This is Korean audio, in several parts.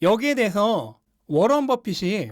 여기에 대해서 워런 버핏이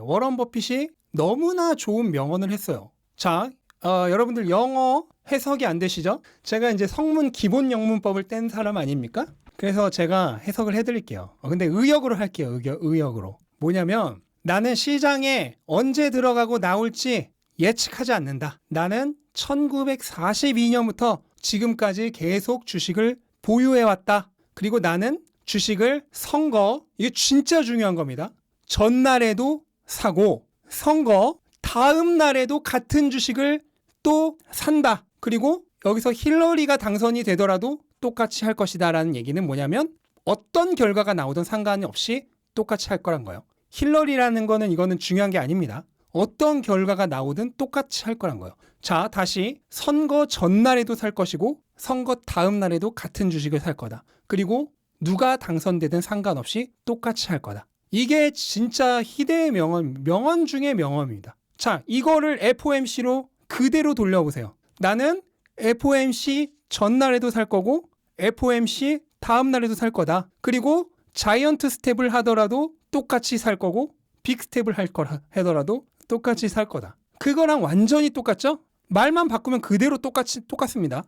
너무나 좋은 명언을 했어요. 자, 여러분들 영어 해석이 안 되시죠? 제가 이제 성문 기본 영문법을 뗀 사람 아닙니까? 그래서 제가 해석을 해드릴게요. 근데 의역으로 할게요. 의역으로. 뭐냐면 나는 시장에 언제 들어가고 나올지 예측하지 않는다. 나는 1942년부터 지금까지 계속 주식을 보유해왔다. 그리고 나는 주식을 선거, 이게 진짜 중요한 겁니다. 전날에도 사고 선거 다음 날에도 같은 주식을 또 산다. 그리고 여기서 힐러리가 당선이 되더라도 똑같이 할 것이다 라는 얘기는 뭐냐면 어떤 결과가 나오든 상관없이 똑같이 할 거란 거예요. 힐러리라는 거는 이거는 중요한 게 아닙니다. 어떤 결과가 나오든 똑같이 할 거란 거예요. 자, 다시 선거 전날에도 살 것이고 선거 다음 날에도 같은 주식을 살 거다. 그리고 누가 당선되든 상관없이 똑같이 할 거다. 이게 진짜 희대의 명언 중에 명언입니다. 자, 이거를 FOMC로 그대로 돌려보세요. 나는 FOMC 전날에도 살 거고 FOMC 다음 날에도 살 거다. 그리고 자이언트 스텝을 하더라도 똑같이 살 거고 빅 스텝을 할 거라 하더라도 똑같이 살 거다. 그거랑 완전히 똑같죠? 말만 바꾸면 그대로 똑같습니다.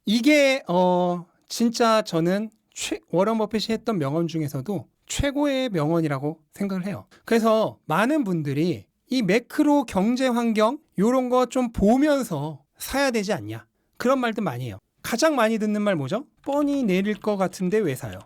이게 진짜 저는 워런 버핏이 했던 명언 중에서도 최고의 명언이라고 생각을 해요. 그래서 많은 분들이 이 매크로 경제 환경 이런 거 좀 보면서 사야 되지 않냐, 그런 말들 많이 해요. 가장 많이 듣는 말 뭐죠? 뻔히 내릴 것 같은데 왜 사요?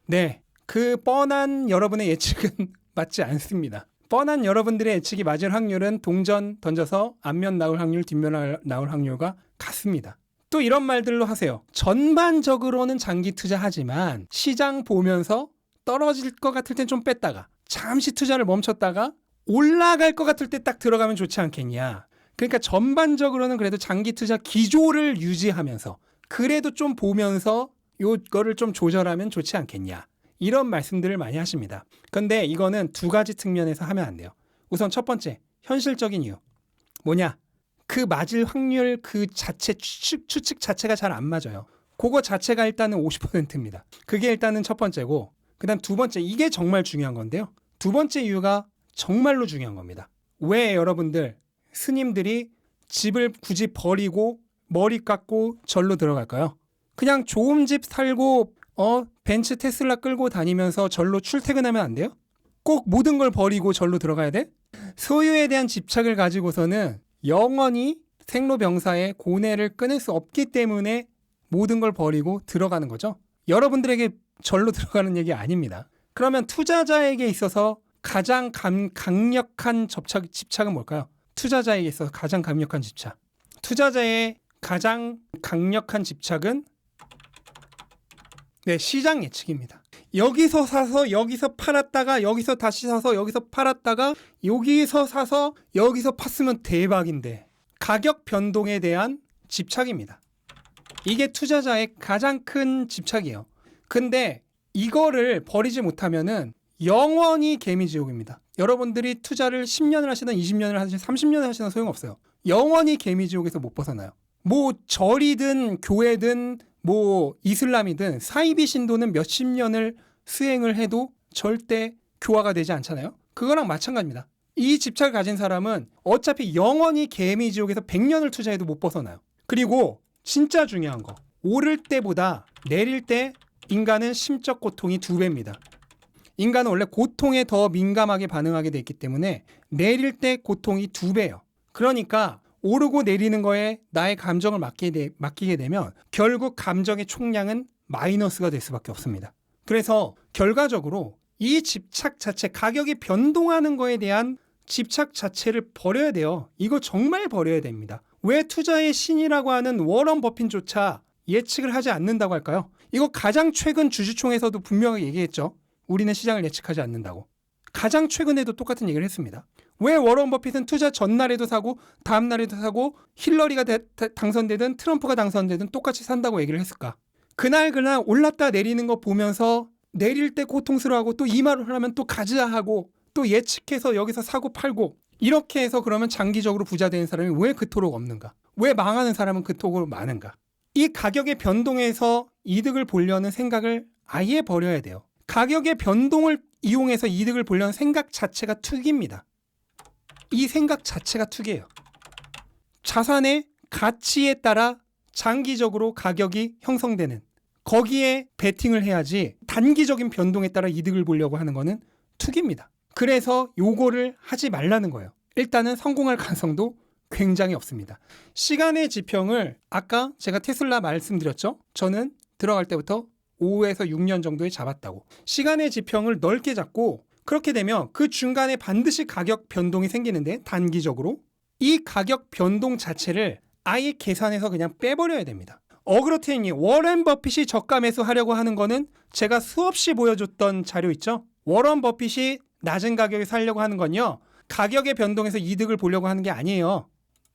네, 그 뻔한 여러분의 예측은 맞지 않습니다. 뻔한 여러분들의 예측이 맞을 확률은 동전 던져서 앞면 나올 확률, 뒷면 나올 확률과 같습니다. 또 이런 말들로 하세요. 전반적으로는 장기 투자하지만 시장 보면서 떨어질 것 같을 땐 좀 뺐다가 잠시 투자를 멈췄다가 올라갈 것 같을 때 딱 들어가면 좋지 않겠냐. 그러니까 전반적으로는 그래도 장기 투자 기조를 유지하면서 그래도 좀 보면서 요거를 좀 조절하면 좋지 않겠냐. 이런 말씀들을 많이 하십니다. 근데 이거는 두 가지 측면에서 하면 안 돼요. 우선 첫 번째, 현실적인 이유. 뭐냐? 그 맞을 확률 그 자체 추측 자체가 잘 안 맞아요. 그거 자체가 일단은 50%입니다. 그게 일단은 첫 번째고, 그다음 두 번째, 이게 정말 중요한 건데요. 두 번째 이유가 정말로 중요한 겁니다. 왜 여러분들 스님들이 집을 굳이 버리고 머리 깎고 절로 들어갈까요? 그냥 좋은 집 살고 벤츠 테슬라 끌고 다니면서 절로 출퇴근하면 안 돼요? 꼭 모든 걸 버리고 절로 들어가야 돼? 소유에 대한 집착을 가지고서는 영원히 생로병사의 고뇌를 끊을 수 없기 때문에 모든 걸 버리고 들어가는 거죠. 여러분들에게 절로 들어가는 얘기 아닙니다. 그러면 투자자에게 있어서 가장 강력한 집착은 뭘까요? 투자자에게 있어서 가장 강력한 집착. 투자자의 가장 강력한 집착은 시장 예측입니다. 여기서 사서 여기서 팔았다가 여기서 다시 사서 여기서 팔았다가 여기서 사서 여기서 팠으면 대박인데, 가격 변동에 대한 집착입니다. 이게 투자자의 가장 큰 집착이에요. 근데 이거를 버리지 못하면은 영원히 개미지옥입니다. 여러분들이 투자를 10년을 하시든 20년을 하시든 30년을 하시든 소용없어요. 영원히 개미지옥에서 못 벗어나요. 뭐 절이든 교회든 뭐 이슬람이든 사이비 신도는 몇십 년을 수행을 해도 절대 교화가 되지 않잖아요. 그거랑 마찬가지입니다. 이 집착을 가진 사람은 어차피 영원히 개미지옥에서 100년을 투자해도 못 벗어나요. 그리고 진짜 중요한 거, 오를 때보다 내릴 때 인간은 심적 고통이 2배입니다. 인간은 원래 고통에 더 민감하게 반응하게 돼 있기 때문에 내릴 때 고통이 2배예요. 그러니까 오르고 내리는 거에 나의 감정을 맡기게 되면 결국 감정의 총량은 마이너스가 될 수밖에 없습니다. 그래서 결과적으로 이 집착 자체, 가격이 변동하는 거에 대한 집착 자체를 버려야 돼요. 이거 정말 버려야 됩니다. 왜 투자의 신이라고 하는 워런 버핏조차 예측을 하지 않는다고 할까요? 이거 가장 최근 주주총회에서도 분명하게 얘기했죠. 우리는 시장을 예측하지 않는다고. 가장 최근에도 똑같은 얘기를 했습니다. 왜 워런 버핏은 투자 전날에도 사고 다음 날에도 사고 힐러리가 당선되든 트럼프가 당선되든 똑같이 산다고 얘기를 했을까? 그날 올랐다 내리는 거 보면서 내릴 때 고통스러워하고 또 이 말을 하면 또 가자 하고 또 예측해서 여기서 사고 팔고 이렇게 해서 그러면 장기적으로 부자 되는 사람이 왜 그토록 없는가? 왜 망하는 사람은 그토록 많은가? 이 가격의 변동에서 이득을 보려는 생각을 아예 버려야 돼요. 가격의 변동을 이용해서 이득을 보려는 생각 자체가 투기입니다. 이 생각 자체가 투기예요. 자산의 가치에 따라 장기적으로 가격이 형성되는, 거기에 베팅을 해야지 단기적인 변동에 따라 이득을 보려고 하는 거는 투기입니다. 그래서 요거를 하지 말라는 거예요. 일단은 성공할 가능성도 굉장히 없습니다. 시간의 지평을 아까 제가 테슬라 말씀드렸죠? 저는 들어갈 때부터 5에서 6년 정도에 잡았다고. 시간의 지평을 넓게 잡고 그렇게 되면 그 중간에 반드시 가격 변동이 생기는데 단기적으로 이 가격 변동 자체를 아예 계산해서 그냥 빼버려야 됩니다. 어그로트인이 워렌 버핏이 저가 매수하려고 하는 거는 제가 수없이 보여줬던 자료 있죠? 워런 버핏이 낮은 가격에 살려고 하는 건요, 가격의 변동에서 이득을 보려고 하는 게 아니에요.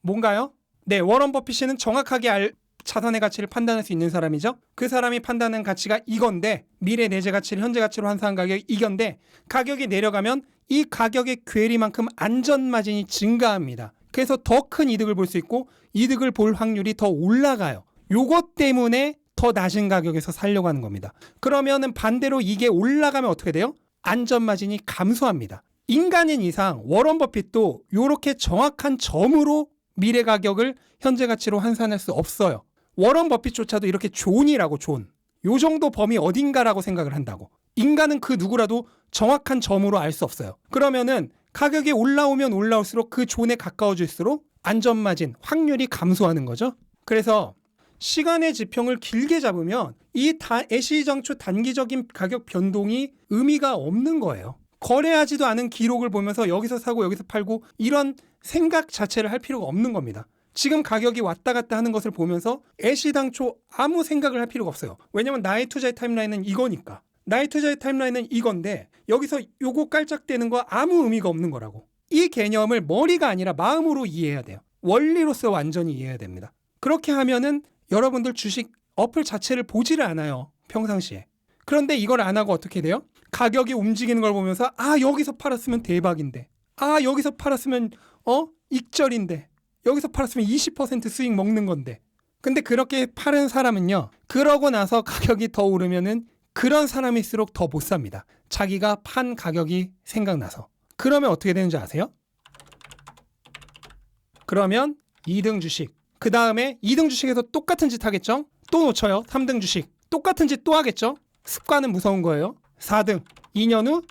뭔가요? 네, 워런 버핏은 정확하게 자산의 가치를 판단할 수 있는 사람이죠. 그 사람이 판단하는 가치가 이건데, 미래 내재 가치를 현재 가치로 환산한 가격이 이건데, 가격이 내려가면 이 가격의 괴리만큼 안전 마진이 증가합니다. 그래서 더 큰 이득을 볼 수 있고 이득을 볼 확률이 더 올라가요. 요것 때문에 더 낮은 가격에서 살려고 하는 겁니다. 그러면은 반대로 이게 올라가면 어떻게 돼요? 안전 마진이 감소합니다. 인간인 이상 워런 버핏도 이렇게 정확한 점으로 미래 가격을 현재 가치로 환산할 수 없어요. 워런 버핏조차도 이렇게 존이라고, 존. 요 정도 범위 어딘가라고 생각을 한다고. 인간은 그 누구라도 정확한 점으로 알 수 없어요. 그러면은 가격이 올라오면 올라올수록 그 존에 가까워질수록 안전 마진, 확률이 감소하는 거죠. 그래서 시간의 지평을 길게 잡으면 이 애시장초 단기적인 가격 변동이 의미가 없는 거예요. 거래하지도 않은 기록을 보면서 여기서 사고 여기서 팔고 이런 생각 자체를 할 필요가 없는 겁니다. 지금 가격이 왔다 갔다 하는 것을 보면서 애시당초 아무 생각을 할 필요가 없어요. 왜냐면 나의 투자의 타임라인은 이거니까. 나의 투자의 타임라인은 이건데 여기서 요거 깔짝대는 거 아무 의미가 없는 거라고. 이 개념을 머리가 아니라 마음으로 이해해야 돼요. 원리로서 완전히 이해해야 됩니다. 그렇게 하면은 여러분들 주식 어플 자체를 보지를 않아요, 평상시에. 그런데 이걸 안 하고 어떻게 돼요? 가격이 움직이는 걸 보면서 여기서 팔았으면 대박인데, 여기서 팔았으면 익절인데, 여기서 팔았으면 20% 수익 먹는 건데. 근데 그렇게 파는 사람은요, 그러고 나서 가격이 더 오르면은 그런 사람일수록 더 못 삽니다. 자기가 판 가격이 생각나서. 그러면 어떻게 되는지 아세요? 그러면 2등 주식, 그 다음에 2등 주식에서 똑같은 짓 하겠죠? 또 놓쳐요. 3등 주식 똑같은 짓 또 하겠죠? 습관은 무서운 거예요. 4등 2년 후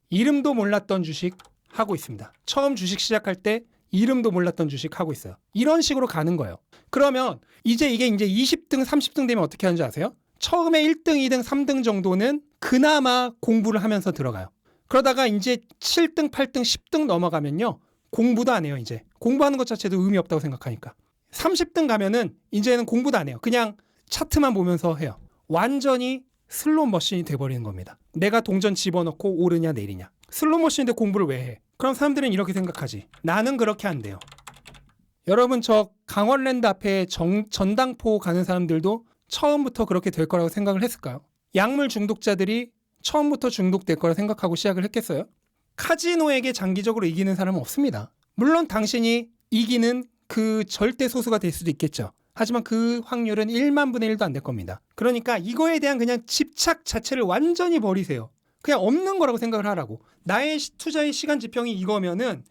이름도 몰랐던 주식 하고 있습니다. 처음 주식 시작할 때 이름도 몰랐던 주식 하고 있어요. 이런 식으로 가는 거예요. 그러면 이게 20등 30등 되면 어떻게 하는지 아세요? 처음에 1등 2등 3등 정도는 그나마 공부를 하면서 들어가요. 그러다가 이제 7등 8등 10등 넘어가면요, 공부도 안 해요. 이제 공부하는 것 자체도 의미 없다고 생각하니까. 30등 가면은 이제는 공부도 안 해요. 그냥 차트만 보면서 해요. 완전히 슬롯 머신이 돼버리는 겁니다. 내가 동전 집어넣고 오르냐 내리냐. 슬롯 머신인데 공부를 왜 해? 그럼 사람들은 이렇게 생각하지. 나는 그렇게 안 돼요. 여러분, 저 강원랜드 앞에 전당포 가는 사람들도 처음부터 그렇게 될 거라고 생각을 했을까요? 약물 중독자들이 처음부터 중독될 거라 생각하고 시작을 했겠어요? 카지노에게 장기적으로 이기는 사람은 없습니다. 물론 당신이 이기는 그 절대 소수가 될 수도 있겠죠. 하지만 그 확률은 1만 분의 1도 안 될 겁니다. 그러니까 이거에 대한 그냥 집착 자체를 완전히 버리세요. 그냥 없는 거라고 생각을 하라고. 나의 투자의 시간 지평이 이거면은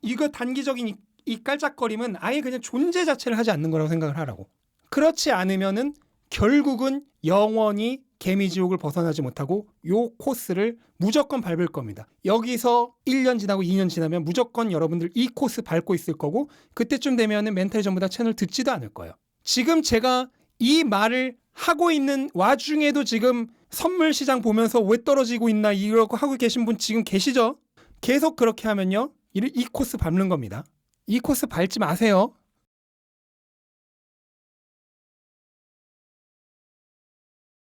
이거 단기적인 이 깔짝거림은 아예 그냥 존재 자체를 하지 않는 거라고 생각을 하라고. 그렇지 않으면은 결국은 영원히 개미지옥을 벗어나지 못하고 요 코스를 무조건 밟을 겁니다. 여기서 1년 지나고 2년 지나면 무조건 여러분들 이 코스 밟고 있을 거고, 그때쯤 되면은 멘탈이 전부 다 채널 듣지도 않을 거예요. 지금 제가 이 말을 하고 있는 와중에도 지금 선물 시장 보면서 왜 떨어지고 있나 이러고 하고 계신 분 지금 계시죠? 계속 그렇게 하면요, 이 코스 밟는 겁니다. 이 코스 밟지 마세요.